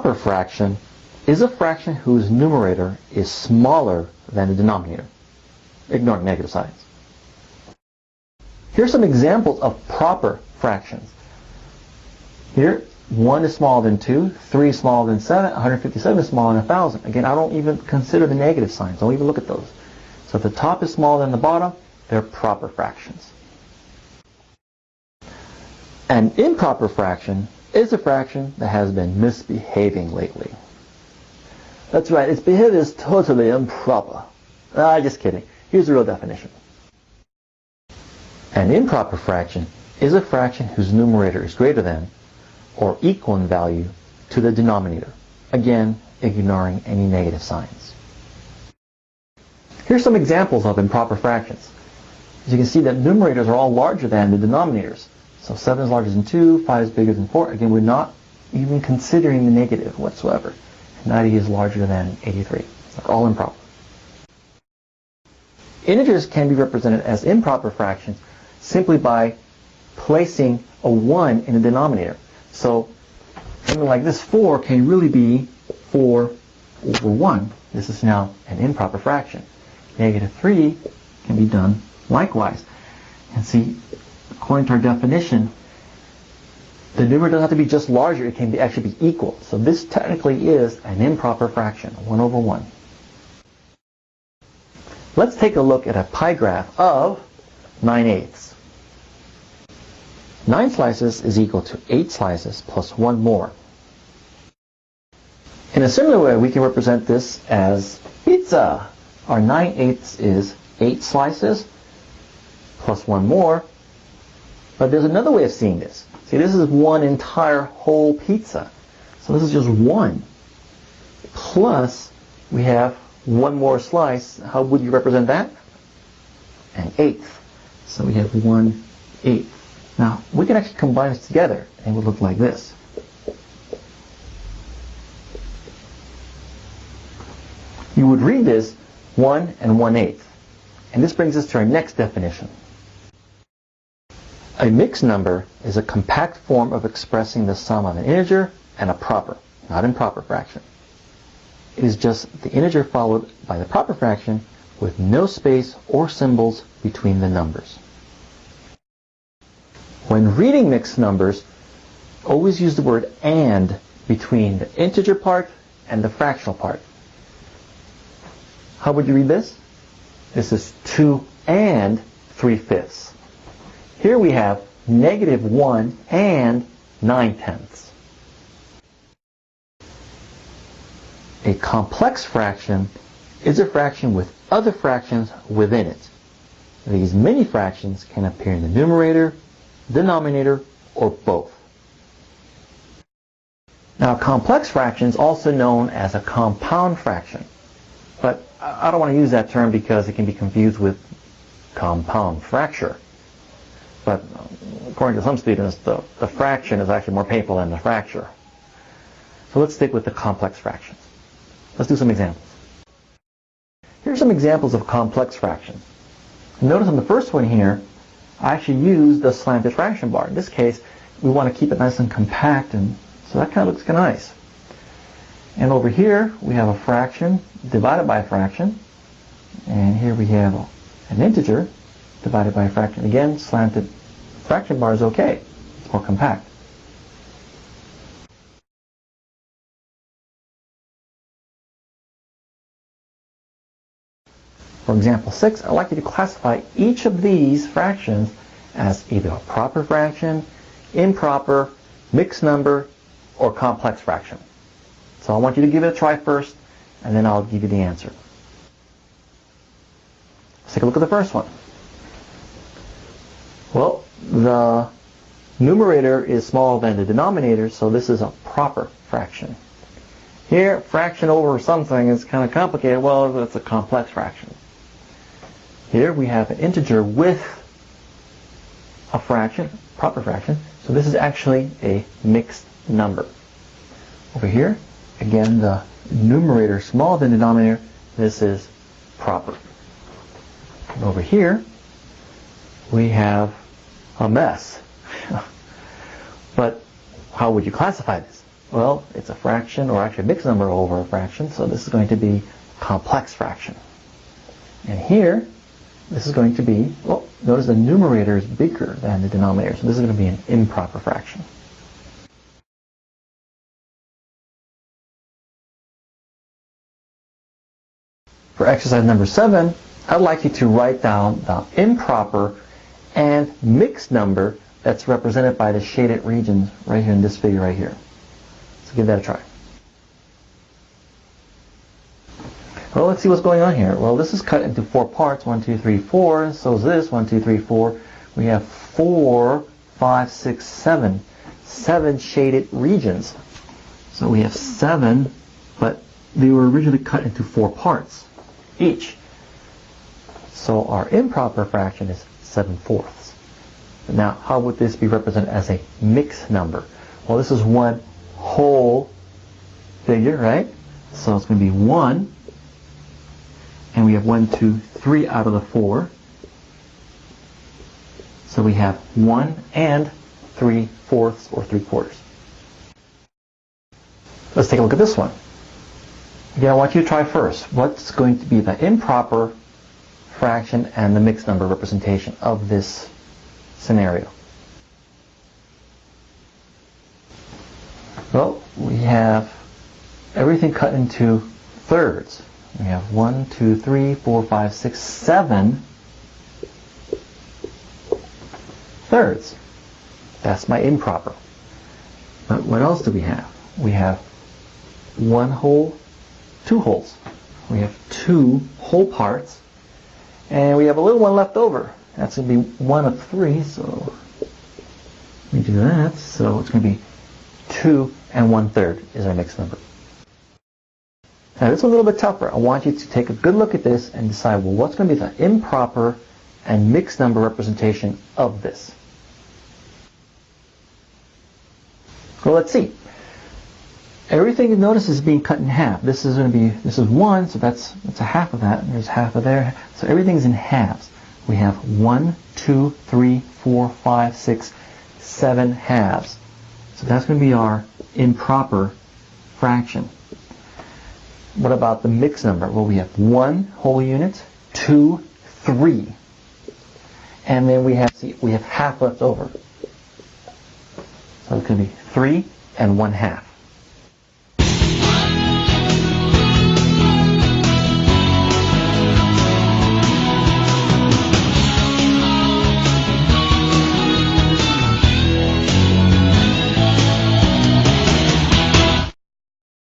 proper fraction is a fraction whose numerator is smaller than the denominator, ignoring negative signs. Here's some examples of proper fractions. Here, 1 is smaller than 2, 3 is smaller than 7, 157 is smaller than 1,000. Again, I don't even consider the negative signs. Don't even look at those. So if the top is smaller than the bottom, they're proper fractions. An improper fraction is a fraction that has been misbehaving lately. That's right, its behavior is totally improper. Just kidding. Here's the real definition. An improper fraction is a fraction whose numerator is greater than or equal in value to the denominator. Again, ignoring any negative signs. Here's some examples of improper fractions. As you can see that numerators are all larger than the denominators. So 7 is larger than 2, 5 is bigger than 4. Again, we're not even considering the negative whatsoever. 90 is larger than 83. They're all improper. Integers can be represented as improper fractions simply by placing a 1 in the denominator. So something like this 4 can really be 4 over 1. This is now an improper fraction. Negative 3 can be done likewise. And see, according to our definition, the numerator doesn't have to be just larger, it can actually be equal. So this technically is an improper fraction, 1 over 1. Let's take a look at a pie graph of 9/8. 9 slices is equal to 8 slices plus 1 more. In a similar way, we can represent this as pizza. Our 9/8 is 8 slices plus 1 more. But there's another way of seeing this. See, this is one entire whole pizza. So this is just 1. Plus, we have 1 more slice. How would you represent that? An 1/8. So we have 1/8. Now, we can actually combine this together, and it would look like this. You would read this 1 and 1/8. And this brings us to our next definition. A mixed number is a compact form of expressing the sum of an integer and a proper, not improper fraction. It is just the integer followed by the proper fraction with no space or symbols between the numbers. When reading mixed numbers, always use the word "and" between the integer part and the fractional part. How would you read this? This is 2 and 3/5. Here we have negative 1 and 9/10. A complex fraction is a fraction with other fractions within it. These many fractions can appear in the numerator, denominator, or both. Now, a complex fraction is also known as a compound fraction. But I don't want to use that term because it can be confused with compound fracture. But according to some students, the fraction is actually more painful than the fracture. So let's stick with the complex fractions. Let's do some examples. Here's some examples of complex fractions. Notice on the first one here, I actually used the slanted fraction bar. In this case, we want to keep it nice and compact, and so that kind of looks kind of nice. And over here, we have a fraction divided by a fraction. And here we have an integer divided by a fraction. Again, slanted fraction bar is okay, or compact. For example 6, I'd like you to classify each of these fractions as either a proper fraction, improper, mixed number, or complex fraction. So I want you to give it a try first, and then I'll give you the answer. Let's take a look at the first one. Well, the numerator is smaller than the denominator, so this is a proper fraction. Here, fraction over something is kind of complicated. Well, it's a complex fraction. Here we have an integer with a fraction, proper fraction, so this is actually a mixed number. Over here, again, the numerator is smaller than the denominator, this is proper. And over here, we have a mess. But how would you classify this? Well, it's a fraction, or actually a mixed number over a fraction, so this is going to be a complex fraction. And here, this is going to be, well, notice the numerator is bigger than the denominator, so this is going to be an improper fraction. For exercise number 7, I'd like you to write down the improper and mixed number that's represented by the shaded regions right here in this figure right here. So give that a try. Well, let's see what's going on here. Well, this is cut into 4 parts, 1, 2, 3, 4. So is this, 1, 2, 3, 4. We have 4, 5, 6, 7. 7 shaded regions. So we have 7, but they were originally cut into 4 parts each. So our improper fraction is 7/4. Now, how would this be represented as a mixed number? Well, this is one whole figure, right? So it's going to be 1, and we have 1, 2, 3 out of the 4. So we have 1 and 3/4 or 3/4. Let's take a look at this one. Again, I want you to try first. What's going to be the improper fraction and the mixed number representation of this scenario? Well, we have everything cut into thirds. We have 1, 2, 3, 4, 5, 6, 7 thirds. That's my improper. But what else do we have? We have 1 whole, 2 wholes. We have 2 whole parts, and we have a little one left over. That's going to be 1 of 3, so we do that. So it's going to be 2 and 1/3 is our mixed number. Now this is a little bit tougher. I want you to take a good look at this and decide, well, what's going to be the improper and mixed number representation of this? Well, let's see. Everything you notice is being cut in half. This is 1, so that's a half of that. And there's half of there. So everything's in halves. We have 1, 2, 3, 4, 5, 6, 7 halves. So that's going to be our improper fraction. What about the mixed number? Well, we have 1 whole unit, 2, 3. And then we have half left over. So it's going to be 3 and 1/2.